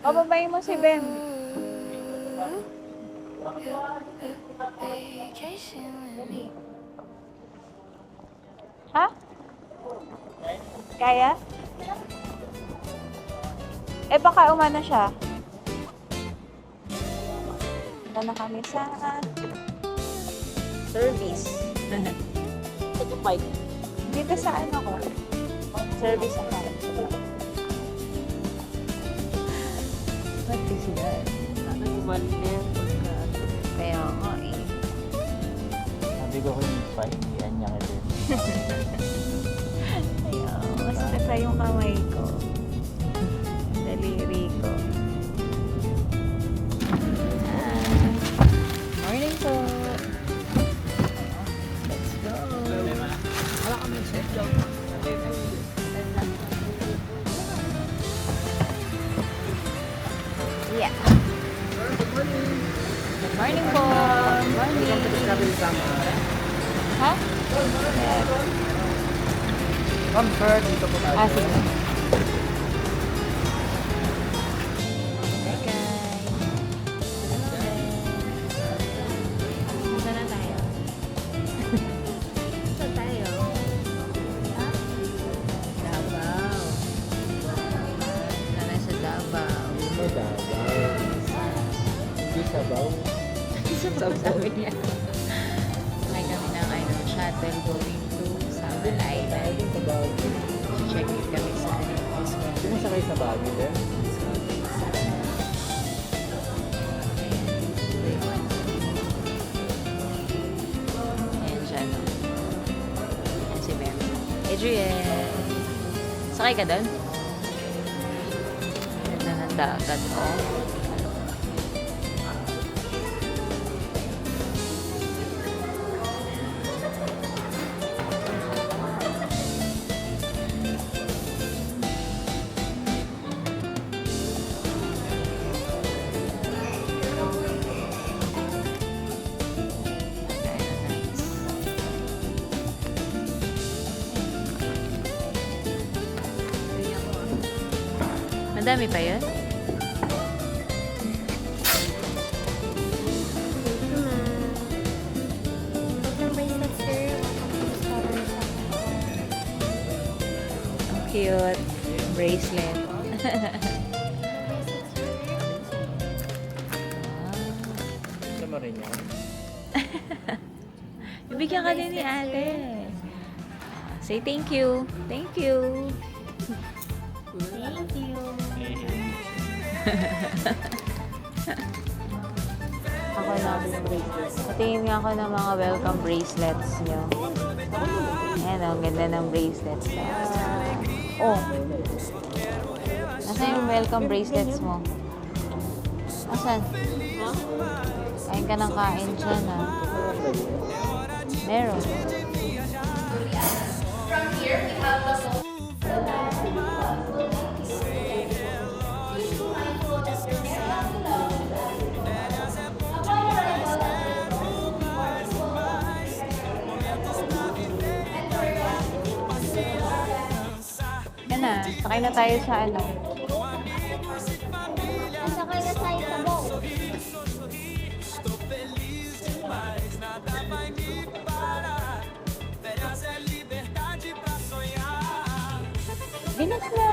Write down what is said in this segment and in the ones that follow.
Pababayin mo si Ben. Ha? Kaya? Eh, baka umano siya. Ito na kami sa service. Ito bike. Dito sa ano ko? Service ako. What is that? One there pagka... Kaya nga eh. Sabi ko yung pahingian niya rin. Ayaw, masakit pa yung kamay ko. Daliri ko. Morning po. Let's go. Wala kami set job. Yeah. Good morning po. Morning. Ha? Ma'am, sir, dito po tayo. Sige. Hi guys. Saan na tayo? Saan tayo? Ha? Davao. Saan na sa Davao? Dito, Davao. Hindi Sabaw. Sabi niya. May kami ng shuttle going to Samal Island. Sabaw. Check in kami sa Sumasakay sa Baguio din? Ayan siya, no? Ayan si Ben. Adrian! Sakay ka doon? Ganda ng dagat, oh. Madami pa yun? Ang cute. Bracelet. Sa Marinya. Bibigyan ka din ni ate. Say thank you. Thank you. Thank you. Ako na. Patingin nga ako ng mga welcome bracelets nyo. Ayan, ang ganda ng bracelets. Oh. Nasaan yung welcome bracelets mo? Nasaan? Kain ka ng kain dyan, ha? Meron. Yan na, sakay na tayo sa ano. Sakay na tayo sa boat. Bilis na!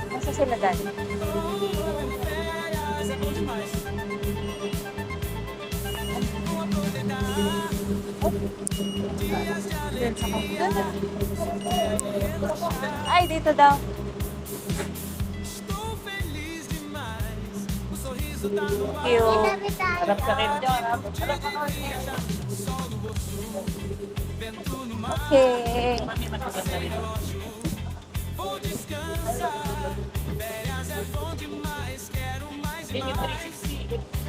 Nasa sila dali? Ay, dito daw. Cute. Harap ka rin dyan. Okay.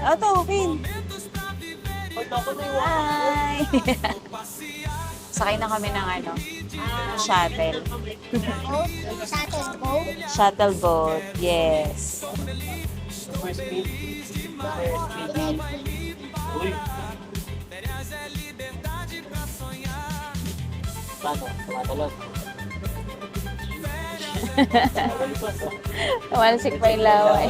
Ito, Vin. Hi! Sakay na kami ng ano, shuttle. Shuttle boat. Shuttle boat, yes. Paano? Tumatalon. Tumalsik pa yung laway.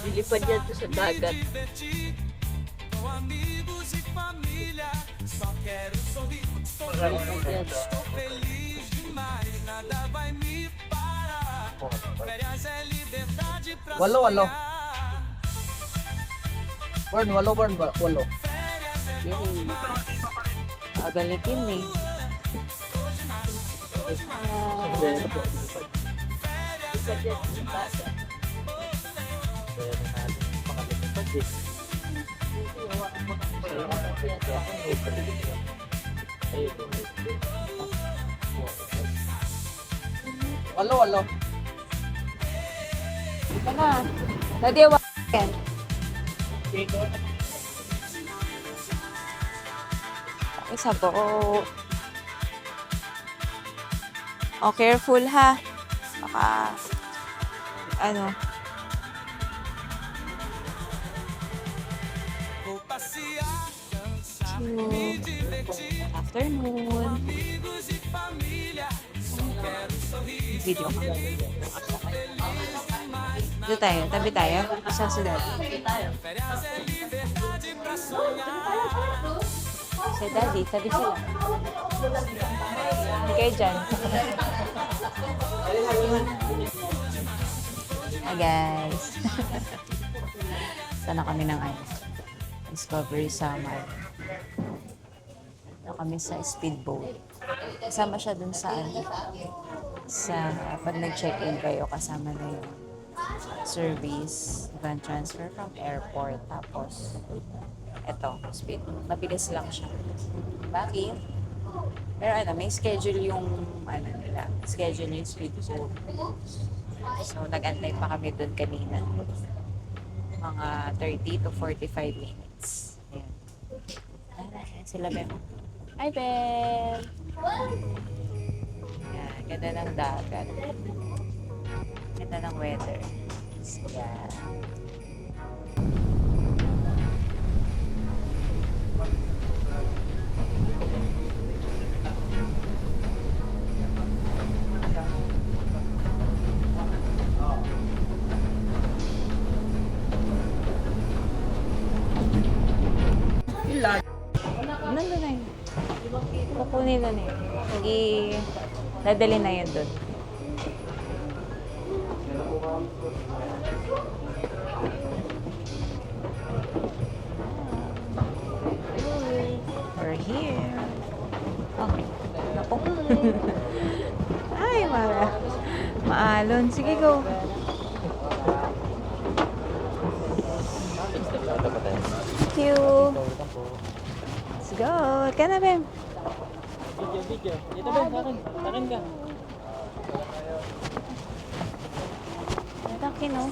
Lilipad yan to sa dagat. Yan. Walo. Born, walo. Yun. Agal ni Kim eh. Lipad yan to sa dagat. Pero natin makalipad din. Walo. Ito na. Daddy, yan. Isa po. Oh, careful ha. Baka, ano. Afternoon. Video ka. Dito tayo, tabi tayo. Isa si Daddy. Si Daddy, tabi sila. Hindi kayo dyan. Hi guys. Sana kami ng Discovery Summer. Kami sa speedboat. Kasama siya dun sa pag nag-check-in kayo, kasama na yung service, van transfer from airport. Tapos, eto, speedboat. Mabilis lang siya. Bakit? Pero may schedule yung, schedule yung speedboat. So, nag-antay pa kami dun kanina. Mga 30 to 45 minutes. Ayan. Ayan sila, Bem. Hi, Bem! Ayan, ganda ng dagat. Ganda ng weather. Ayan. Nandun na yun. Kukunin na yun. Dadali na yun dun. We're here. Okay. Naku. Ay, maalon. Sige, go. Thank you. Let's go. Ka na, Bem. Video. Dito ba? Karin ka. Nataki, no?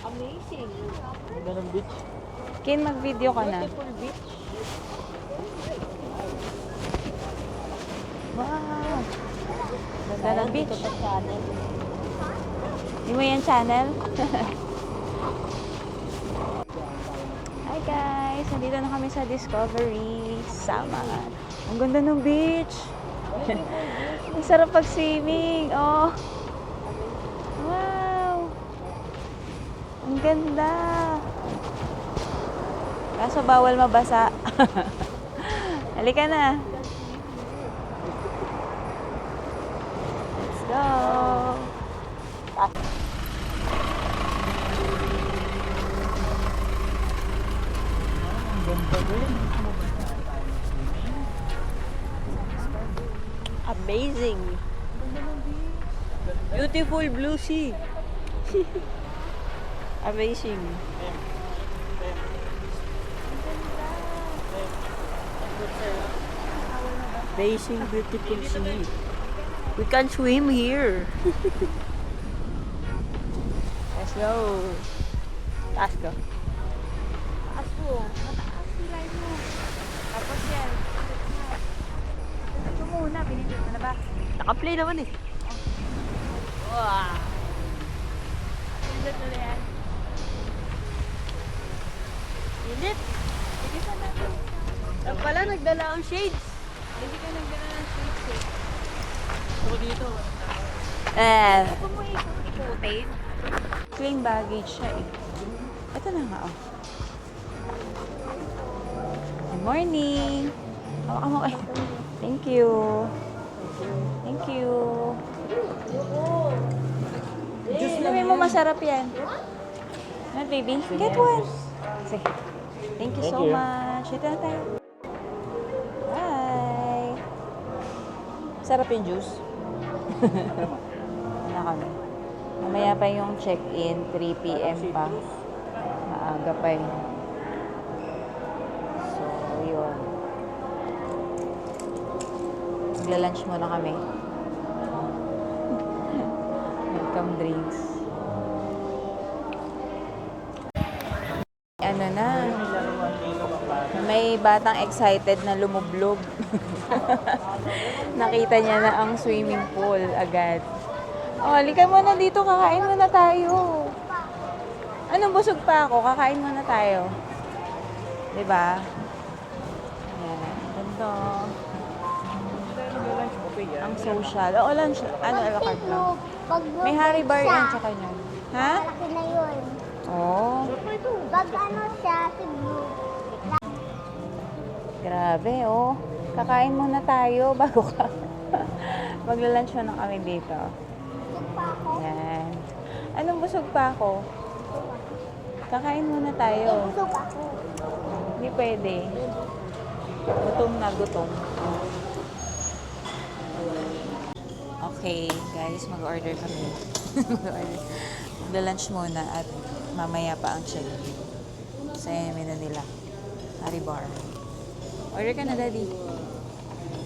Amazing. Ganda ng beach. Kin, mag-video ka na. Beautiful beach. Wow. Ganda ng beach. Ito pa channel. Di mo yan channel? Hi guys! Nandito na kami sa Discovery Summer. Ang ganda ng beach! Ang sarap pag-swimming! Oh! Wow! Ang ganda! Kaso bawal mabasa. Halika na! Let's go! Amazing. Beautiful blue sea. Amazing. Amazing, beautiful sea. We can swim here. Let's go. Taas ko. Taas mo. Mataas nilay mo. Tapos yan. Ito muna. Binili ko na ba? Naka-play naman eh. Wow. Init na yan. Init. Hindi pa natin. Ang pala, nagdala ang shades. Hindi ka nagdala ng shades eh. Ako dito. Kung mo ikutin, clean baggage siya eh. Ito na nga, oh. Good morning. Hawakan mo kayo. Thank you. Thank you. Sabi mo masarap yan. Ano, baby? Get one. Sige. Thank you so much. Ito na tayo. Bye. Sarap yung juice. Na kami. Mamaya pa yung check-in, 3 p.m. pa. Maaga pa yun. So, yun. Magla-lunch muna kami. Welcome drinks. Ano na, may batang excited na lumublob. Nakita niya na ang swimming pool agad. Oh, halika muna dito, kakain muna tayo. Anong busog pa ako? Kakain muna tayo. 'Di ba? Yan, ganda. Ang social. Oo, lunch. Ano, a la carte lang. May Harry Bar yan, tsaka yun. Ha? Malaki na yun. Oo. Pag ano siya, si Blue. Grabe, oh. Kakain muna tayo bago ka. Magla-lunch muna kami dito. Yan. Anong busog pa ako? Kakain muna tayo. Busog ako. Hindi pwede. Gutom na gutom. Okay, guys, mag-order kami. Magla-lunch muna at mamaya pa ang check. Sa menu nila. Haribar. Order ka na, Daddy.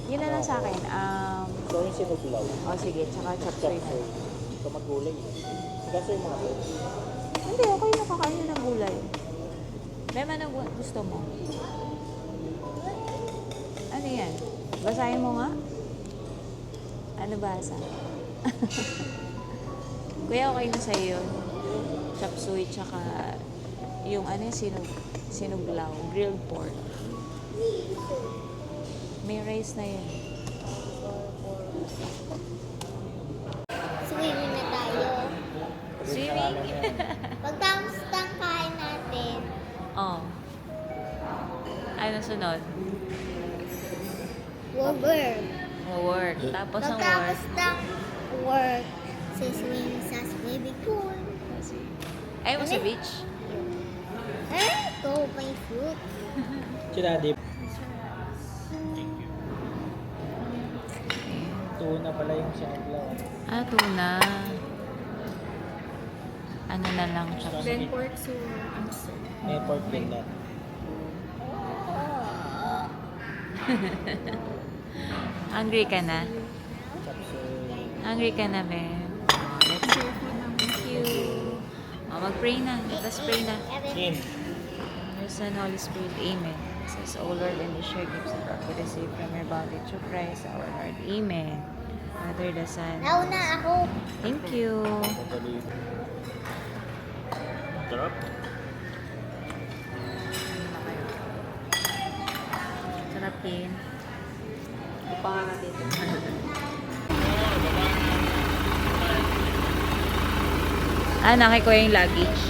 Yun na lang sa akin. Ito yung sinuglaw. Oh, sige. Tsaka chop suey. Ito magulay. Kaso yung mga ito. Hindi, okay na kakain na ng gulay. Bema, anong gusto mo? Ano yan? Basahin mo nga? Ano basa? Kuya, okay na sa'yo yun. Chop suey, tsaka yung ano yung sinuglaw. Grilled pork. May rice na yun. Swimming na tayo. Swimming? Pagtapos ng kain natin, Oh. Ano sunod? work. Work. Tapos ang work. Pagtapos ng work, siswimming sa swimming pool. Ayaw mo sa beach? Ito, may fruit. Si Daddy. Tuna pala yung sinuglaw. Ah, tuna. Ano na lang siya? Then pork May pork din na. Hungry ka na? Chop suey. Hungry ka na, be? Oh, let's share food na. Thank you. Oh, mag-pray na. Let us pray na. Chin. Your Son, Holy Spirit. Amen. Says, O Lord, and the share gifts of God, receive from your body through Christ our Lord. Amen. Father, the Son. Nauna ako. Thank you. Madali. Sarap. Sarap din. Upahan natin. Ah, nakay ko yung luggage.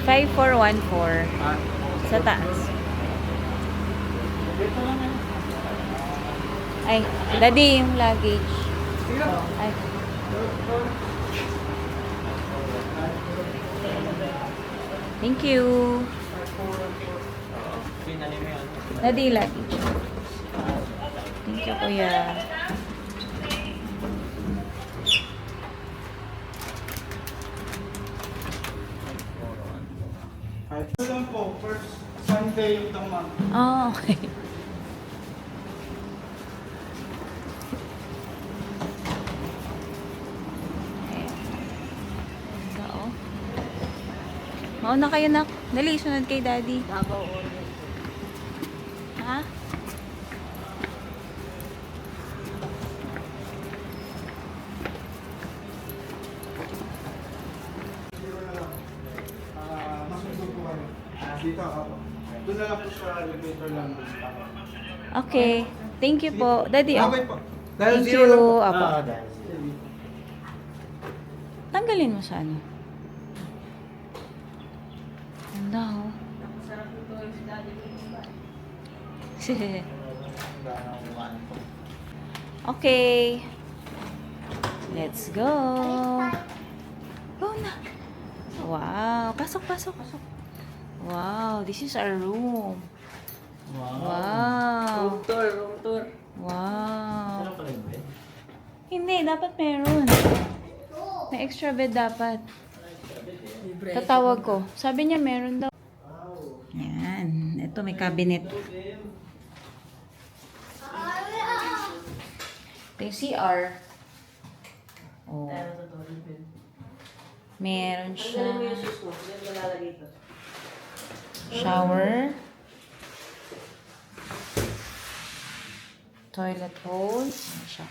5414 sa taas. Ay, Daddy, yung luggage. Ay. Thank you. Daddy, luggage. Thank you, Kuya. Ito lang po, first Sunday of the month. Oh, okay. Ayan. Ganda, oh. Mauna kayo na. Dali, sunod kay Daddy. Davao order. Ha? Dito ako. Doon na lang po sa elevator lang. Okay. Thank you po. Daddy, oh. Okay po. Dahil Thank zero lang po. you. Apo. Tanggalin mo sa ano. Ganda, oh. Sarap nito yung daddy ko. Okay. Let's go. Go na. Wow. Pasok, pasok. Wow. This is our room. Wow. Room tour. Wow. Sarap pala yung bed. Hindi, dapat meron. May extra bed dapat. Tatawag ko. Sabi niya meron daw. Yan. Ito may cabinet. Ito yung CR. Oh. Meron siya. Shower. Toilet hole. Ayan siya.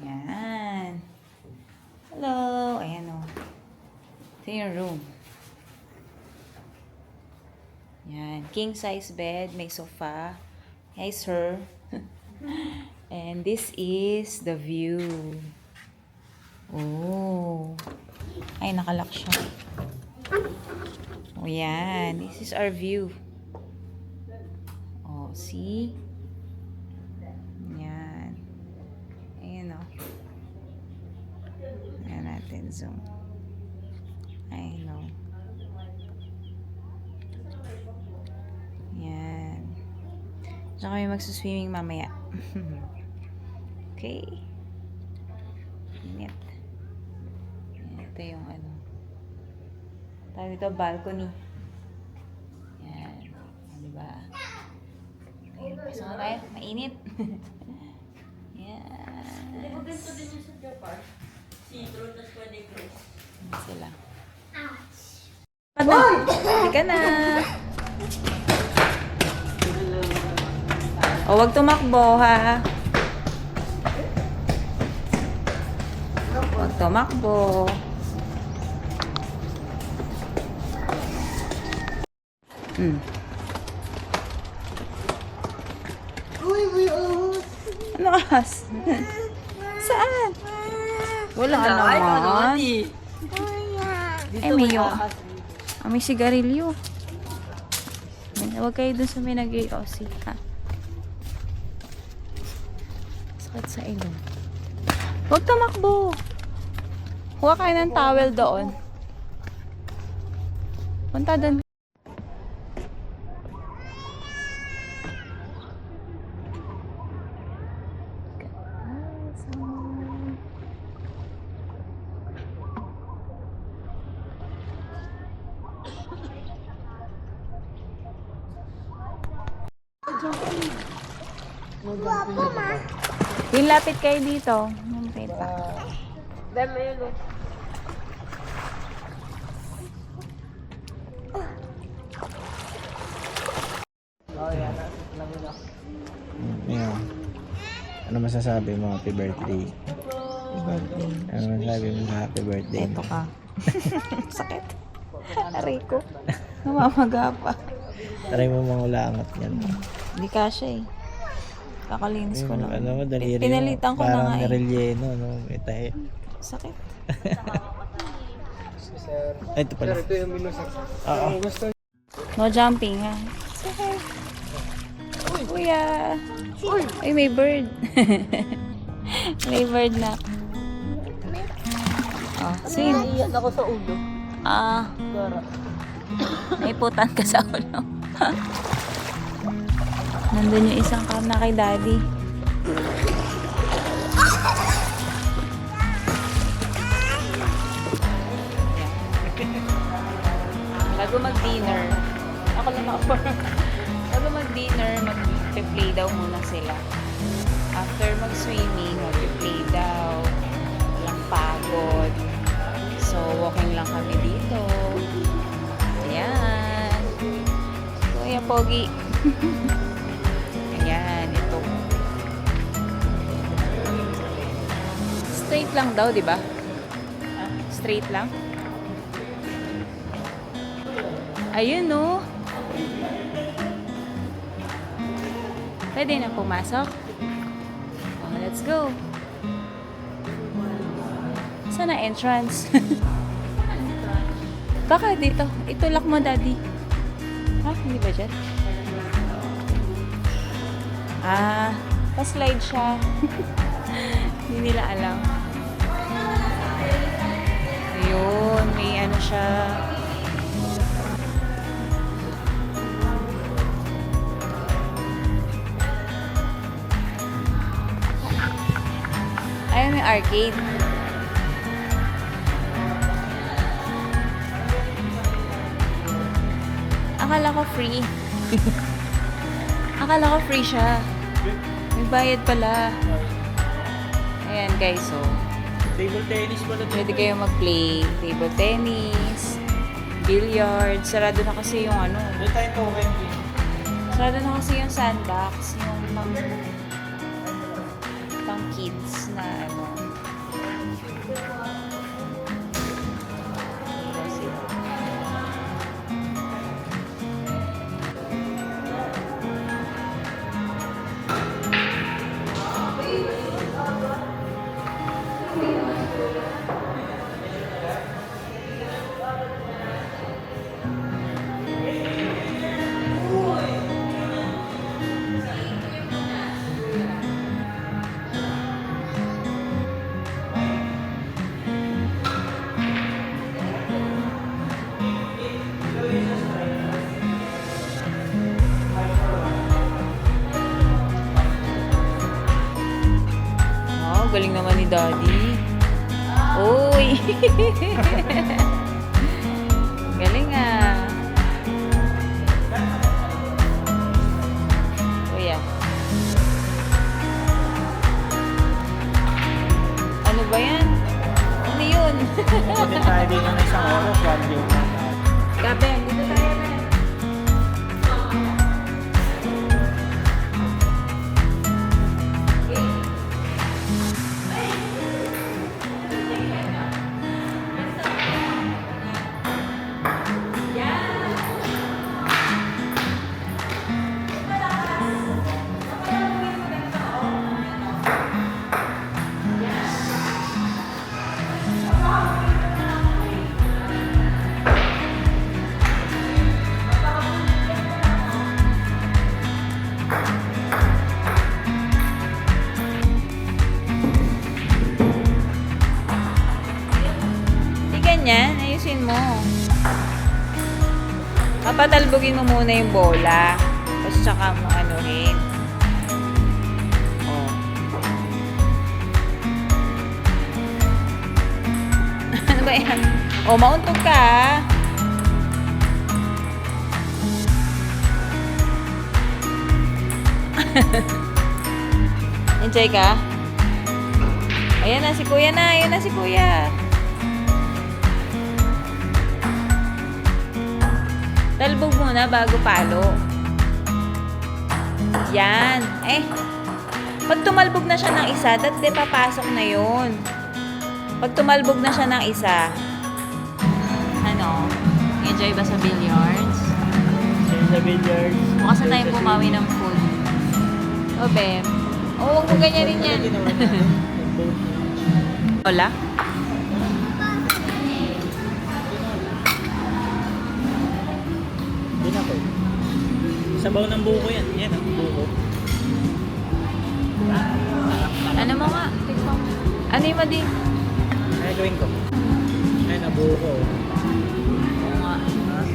Yan. Hello. Ayan o. Ito yung room. Yan. King size bed. May sofa. Hi, sir. And this is the view. Oh. Ay, nakalock siya. Oh, yan. This is our view. Oh, see? Yan. Ayan o. Ayan natin. Zoom. I know. Yan. Diyan kami magsuswimming mamaya. Okay. Init. Yan, ito yung ano. Tawag ito, balcony. Yan. Diba? Ayun, pasok na tayo. Mainit. Yan. Hindi ko ganito din yung sa Japan. See-through, tapos pwede close. Yan sila. Hindi ka na. O, wag tumakbo, ha? Wag tumakbo. Ano ahas? Saan? Wala naman. Ay, may sigarilyo. Huwag kayo dun sa may nag-AOC, ha? Sakit sa ilong. Huwag tumakbo. Huwag kayo ng towel doon. Punta doon. Yung lapit kayo dito. Yung pa. Dami yun, oh. Yeah. Ano masasabi mo? Happy birthday. Ano masasabi mo sa happy birthday? Ito ka. Sakit. Aray ko. Namamaga pa. Try mo mangulangot yan. Hindi kasha eh. Kakalinis ko lang. Ano mo, daliri mo. Pinalitan ko na nga Parang eh. relyeno, no? May tayo. Sakit. Ay, ito pala. Ito yung menu, sir. Oo. No jumping, ha? Sakay. Kuya. Ay, may bird. May bird na. Oh, swim. Iyan ako sa ulo. Ah. Gara. Naiputan ka sa ulo. Nandun yung isang car na kay daddy. Bago mag-dinner, ako lang ako. Bago mag-dinner, mag-play daw muna sila. After mag-swimming, mag-play daw. Walang pagod. So, walking lang kami dito. Ayan. Kuya Pogi. Ayan, ito. Straight lang daw, di ba? Straight lang? Ayun, no? Pwede na pumasok? Oh, let's go. Saan ang entrance? Baka dito. Itulak mo, Daddy. Ha? Hindi ba dyan? Ah, pa-slide siya. Hindi nila alam. Ayun, may ano siya. Ayun, may arcade. Akala ko free. Akala ko free siya. May bayad pala. Ayan guys, so. Table tennis pala dito. Pwede kayo mag-play. Table tennis, billiard. Sarado na kasi yung ano. Doon tayo token. Sarado na kasi yung sandbox. Yung pang kids na ano. Galing naman ni Daddy. Uy! Galing ah. Kuya. Ano ba yan? Ano yun? Pwede tayo dito ng isang oras. One view. Gabi, dito tayo na. Yan, ayusin mo. Papatalbogin mo muna yung bola. Tapos tsaka mo anuhin. Oh. Ano ba yan? Oh, mauntog ka. Enjoy ka? Ayan na si Kuya na. Ayan na si Kuya. Talbog muna bago palo. Yan. Pag tumalbog na siya ng isa, dati papasok na yun. Pag tumalbog na siya ng isa, ano, enjoy ba sa billiards? Sa billiards. Bukas na tayong bumawi ng food. O, Bem. O, huwag mo ganyanin yan. Hola? Sabaw ng buko yan. Yan ang buko. Ano mo nga? Ano yung madi? Ano gawin ko? Ay, na buko. Oo nga.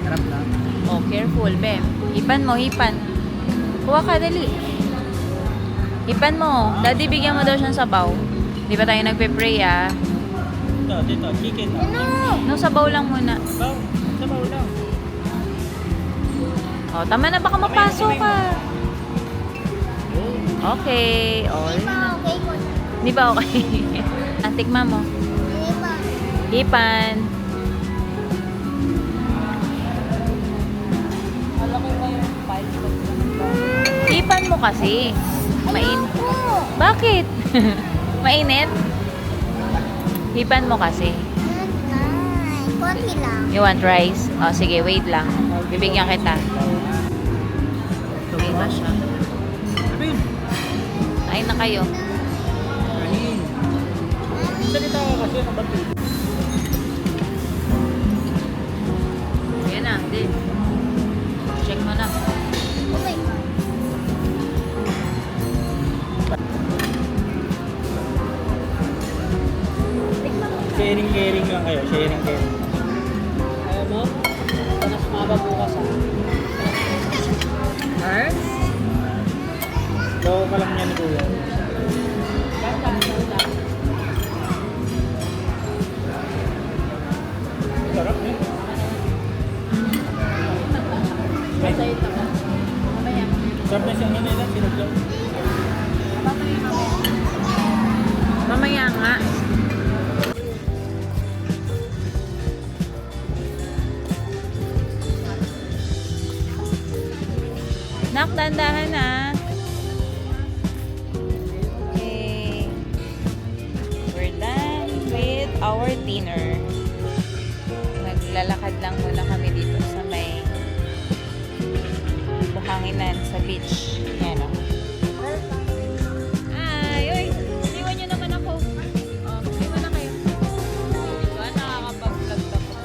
Harap na. Oh, careful, Bem. Hipan mo, hipan. Kuha ka, dali. Hipan mo. Daddy, bigyan mo daw siyang sabaw. Di ba tayo nagpe-pray, ah? Dito, chicken. No, sabaw lang muna. Sabaw lang. Oh, tama na, baka mapasok ka. Okay. Oh, Di ba okay ko? di ba okay? Tikman mo. Di ba? Hipan. Hipan mo kasi. Ayoko. Bakit? Mainit? Hipan mo kasi. Ay, konti lang. You want rice? Oh, sige, wait lang. Bibigyan kita. Tuloy ba siya? Ay na kayo. Salita ka kasi ng bato. Ayan na, din. Check mo na. Okay. Sharing lang kayo. Sharing. Ayaw mo? Panas mababukas ah. Her? Gawa ka lang niya ni Kuya. Sarap niya. Masaya ito ka. Mamaya. Sarap na siyang nila. Sinuglaw. Mamaya nga. Nak, dandahan na. Okay. We're done with our dinner. Naglalakad lang muna kami dito sa may buhanginan sa beach. Yan o. Ay, uy! Iwan nyo naman ako. Iwan na kayo. Diba, nakakapag-vlog ako.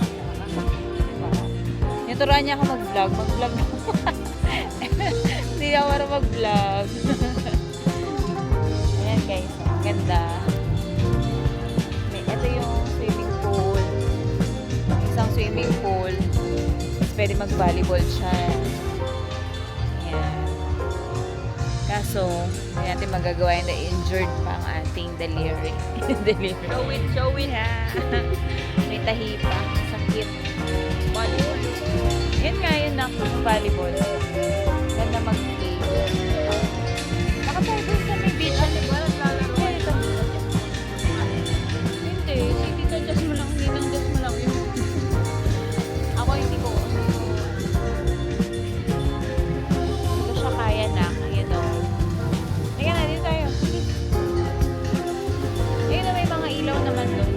Naturuan niya ako mag-vlog. Mag-vlog ako. Hindi ako marunong mag-vlog. Ayan guys, ang ganda. Ito yung swimming pool. Isang swimming pool. Tapos pwede mag-volleyball siya. Ayan. Kaso, hindi natin magagawa yung na-injured pa ang ating deliri. Show it. Ha. May tahi pa. Sakit. Volleyball. Yun nga yun na, volleyball. Ganda mag-play. Nakatayo dun sa may beach. Hindi. Hindi ka just mo lang. Hindi nang just mo lang yun. Ako hindi ko. Hindi ko siya kaya na. Ayun o. Teka na, dito tayo. Ayun na, may mga ilaw naman doon.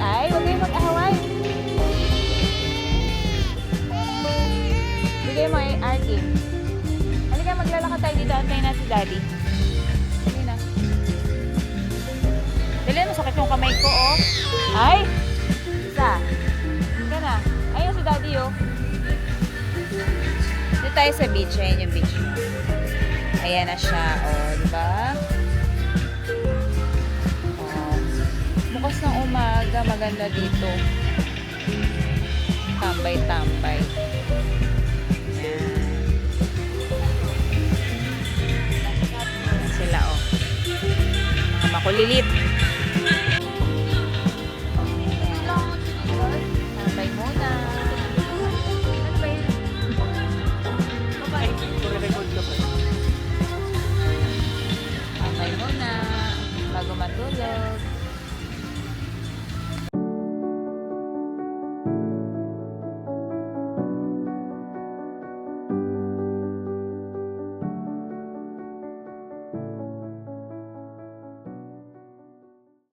Ay, huwag kayong mag-ahaway. Bigay mo eh, Arky. Halika, maglalakad tayo dito. Antayin na si Daddy. Dali na. Dali na, masakit yung kamay ko, oh. Ay! Isa. Halika na. Ayun si Daddy, oh. Dito tayo sa beach. Ayan yung beach. Ayan na siya, oh. Diba? Oh. Bukas ng umaga, maganda dito. Tambay-tambay. Sila, oh. Mga makulilit. Tambay muna. Ano ba yun? Tambay muna. Bago matulog.